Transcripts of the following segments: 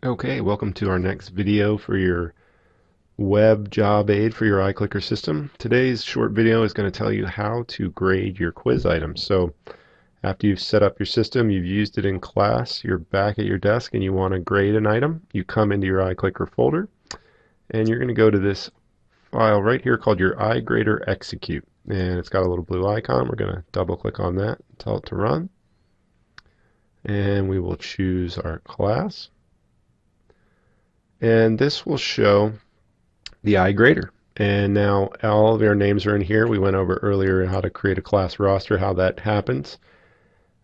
Okay, welcome to our next video for your web job aid for your iClicker system. Today's short video is going to tell you how to grade your quiz items. So after you've set up your system, you've used it in class, you're back at your desk and you want to grade an item, you come into your iClicker folder and you're going to go to this file right here called your iGrader execute. And it's got a little blue icon. We're going to double click on that, tell it to run. And we will choose our class. And this will show the iGrader. And now all of our names are in here. We went over earlier how to create a class roster, how that happens.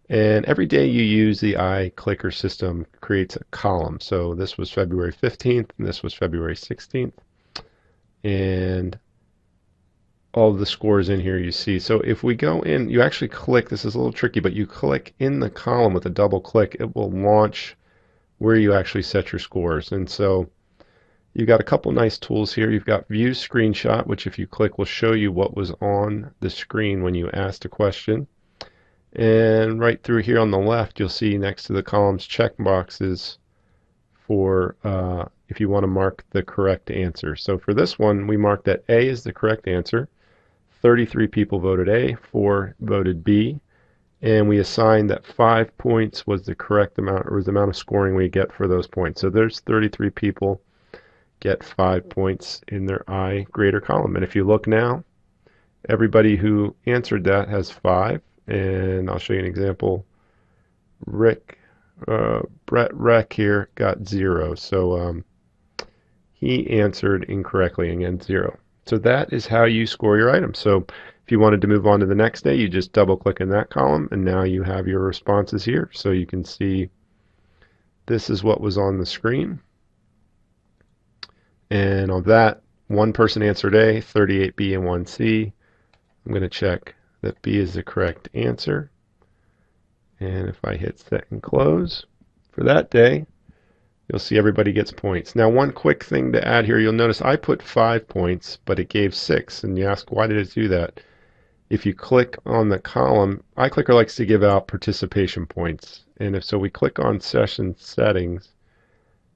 And every day you use the iClicker system creates a column. So this was February 15th, and this was February 16th. And all of the scores in here you see. So if we go in, you actually click, this is a little tricky, but you click in the column with a double click, it will launch where you actually set your scores. And so you've got a couple nice tools here. You've got View Screenshot, which if you click will show you what was on the screen when you asked a question. And right through here on the left, you'll see next to the columns check boxes for if you want to mark the correct answer. So for this one, we marked that A is the correct answer. 33 people voted A, 4 voted B, and we assigned that 5 points was the correct amount, or was the amount of scoring we get for those points. So there's 33 people get 5 points in their iGrader column. And if you look now, everybody who answered that has 5. And I'll show you an example. Brett Reck here got 0. So he answered incorrectly and got 0. So that is how you score your item. So if you wanted to move on to the next day, you just double click in that column and now you have your responses here. So you can see this is what was on the screen. And on that, one person answered A, 38 B, and 1 C. I'm going to check that B is the correct answer. And if I hit set and close for that day, you'll see everybody gets points. Now, one quick thing to add here, you'll notice I put 5 points, but it gave 6. And you ask, why did it do that? If you click on the column, iClicker likes to give out participation points. And if so, we click on session settings,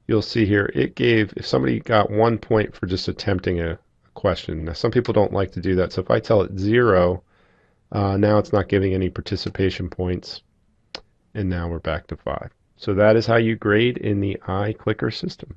you'll see here it gave, if somebody got 1 point for just attempting a question. Now some people don't like to do that, so if I tell it 0, now it's not giving any participation points, and now we're back to 5. So that is how you grade in the iClicker system.